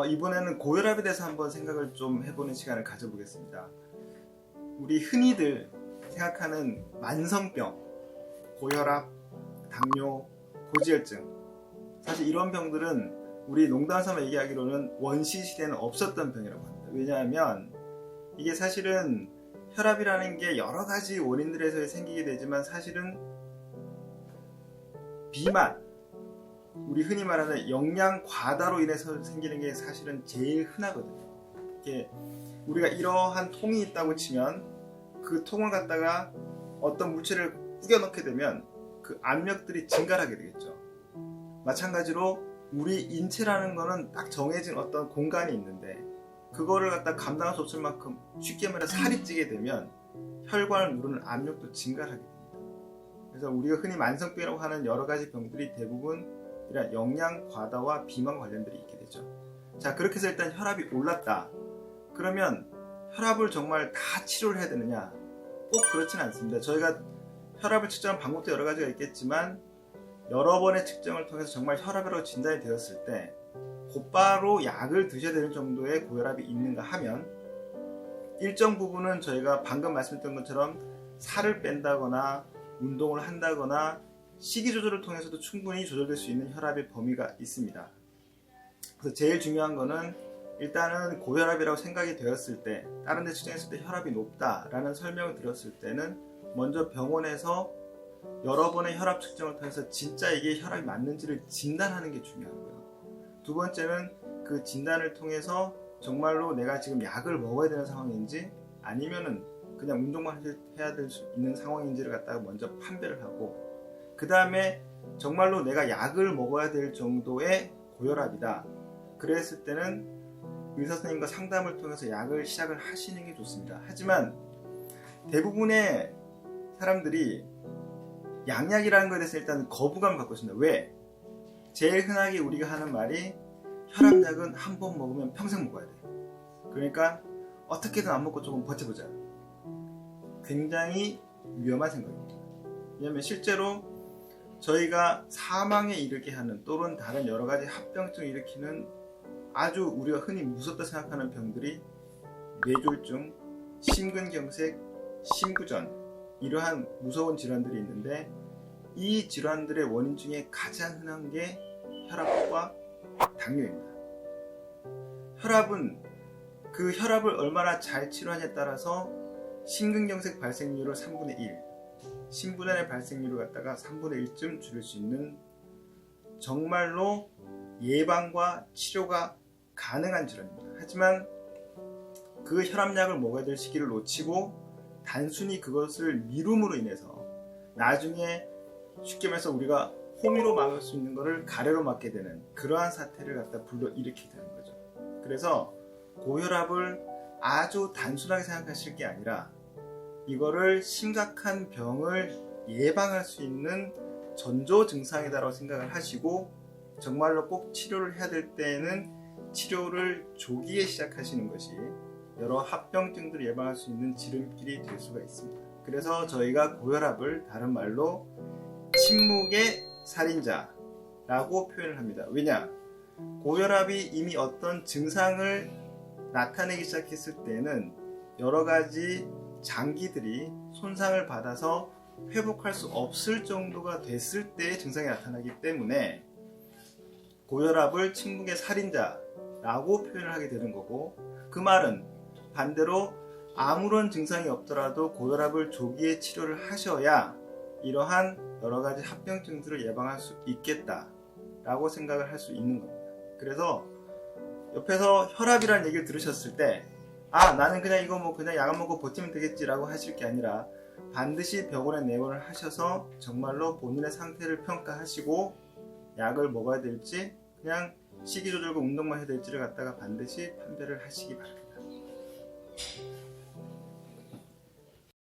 이번에는 고혈압에 대해서 한번 생각을 좀 해보는 시간을 가져보겠습니다. 우리 흔히들 생각하는 만성병, 고혈압, 당뇨, 고지혈증, 사실 이런 병들은 우리 농담삼아 얘기하기로는 원시시대에는 없었던 병이라고 합니다. 왜냐하면 이게 사실은 혈압이라는 게 여러 가지 원인들에서 생기게 되지만 사실은 비만, 우리 흔히 말하는 영양 과다로 인해서 생기는 게 사실은 제일 흔하거든요. 이게 우리가 이러한 통이 있다고 치면 그 통을 갖다가 어떤 물체를 꾸겨 넣게 되면 그 압력들이 증가하게 되겠죠. 마찬가지로 우리 인체라는 거는 딱 정해진 어떤 공간이 있는데 그거를 갖다 감당할 수 없을 만큼 쉽게 말해 살이 찌게 되면 혈관을 누르는 압력도 증가하게 됩니다. 그래서 우리가 흔히 만성병이라고 하는 여러 가지 병들이 대부분 이런 영양 과다와 비만 관련들이 있게 되죠. 자, 그렇게 해서 일단 혈압이 올랐다. 그러면 혈압을 정말 다 치료를 해야 되느냐? 꼭 그렇지는 않습니다. 저희가 혈압을 측정한 방법도 여러 가지가 있겠지만 여러 번의 측정을 통해서 정말 혈압이라고 진단이 되었을 때 곧바로 약을 드셔야 되는 정도의 고혈압이 있는가 하면 일정 부분은 저희가 방금 말씀드린 것처럼 살을 뺀다거나 운동을 한다거나 식이 조절을 통해서도 충분히 조절될 수 있는 혈압의 범위가 있습니다. 그래서 제일 중요한 거는 일단은 고혈압이라고 생각이 되었을 때 다른 데 측정했을 때 혈압이 높다라는 설명을 드렸을 때는 먼저 병원에서 여러 번의 혈압 측정을 통해서 진짜 이게 혈압이 맞는지를 진단하는 게 중요하고요. 두 번째는 그 진단을 통해서 정말로 내가 지금 약을 먹어야 되는 상황인지 아니면은 그냥 운동만 해야 될 수 있는 상황인지를 갖다가 먼저 판별을 하고 그 다음에 정말로 내가 약을 먹어야 될 정도의 고혈압이다. 그랬을 때는 의사 선생님과 상담을 통해서 약을 시작을 하시는 게 좋습니다. 하지만 대부분의 사람들이 양약이라는 것에 대해서 일단 거부감을 갖고 있습니다. 왜? 제일 흔하게 우리가 하는 말이 혈압약은 한 번 먹으면 평생 먹어야 돼. 그러니까 어떻게든 안 먹고 조금 버텨보자. 굉장히 위험한 생각입니다. 왜냐하면 실제로 저희가 사망에 이르게 하는 또는 다른 여러 가지 합병증을 일으키는 아주 우리가 흔히 무섭다 생각하는 병들이 뇌졸중, 심근경색, 심부전 이러한 무서운 질환들이 있는데 이 질환들의 원인 중에 가장 흔한 게 혈압과 당뇨입니다. 혈압은 그 혈압을 얼마나 잘 치료하냐에 따라서 심근경색 발생률을 3분의 1, 심부전의 발생률을 갖다가 3분의 1쯤 줄일 수 있는 정말로 예방과 치료가 가능한 질환입니다. 하지만 그 혈압약을 먹어야 될 시기를 놓치고 단순히 그것을 미룸으로 인해서 나중에 쉽게 말해서 우리가 호미로 막을 수 있는 것을 가래로 막게 되는 그러한 사태를 갖다 불러일으키게 되는 거죠. 그래서 고혈압을 아주 단순하게 생각하실 게 아니라 이거를 심각한 병을 예방할 수 있는 전조 증상이다라고 생각을 하시고 정말로 꼭 치료를 해야 될 때에는 치료를 조기에 시작하시는 것이 여러 합병증들을 예방할 수 있는 지름길이 될 수가 있습니다. 그래서 저희가 고혈압을 다른 말로 침묵의 살인자라고 표현을 합니다. 왜냐? 고혈압이 이미 어떤 증상을 나타내기 시작했을 때는 여러 가지 장기들이 손상을 받아서 회복할 수 없을 정도가 됐을 때의 증상이 나타나기 때문에 고혈압을 침묵의 살인자라고 표현을 하게 되는 거고 그 말은 반대로 아무런 증상이 없더라도 고혈압을 조기에 치료를 하셔야 이러한 여러 가지 합병증들을 예방할 수 있겠다라고 생각을 할 수 있는 겁니다. 그래서 옆에서 혈압이라는 얘기를 들으셨을 때 나는 그냥 이거 뭐 그냥 약을 먹고 버티면 되겠지라고 하실 게 아니라 반드시 병원에 내원을 하셔서 정말로 본인의 상태를 평가하시고 약을 먹어야 될지 그냥 식이조절과 운동만 해야 될지를 갖다가 반드시 판별을 하시기 바랍니다.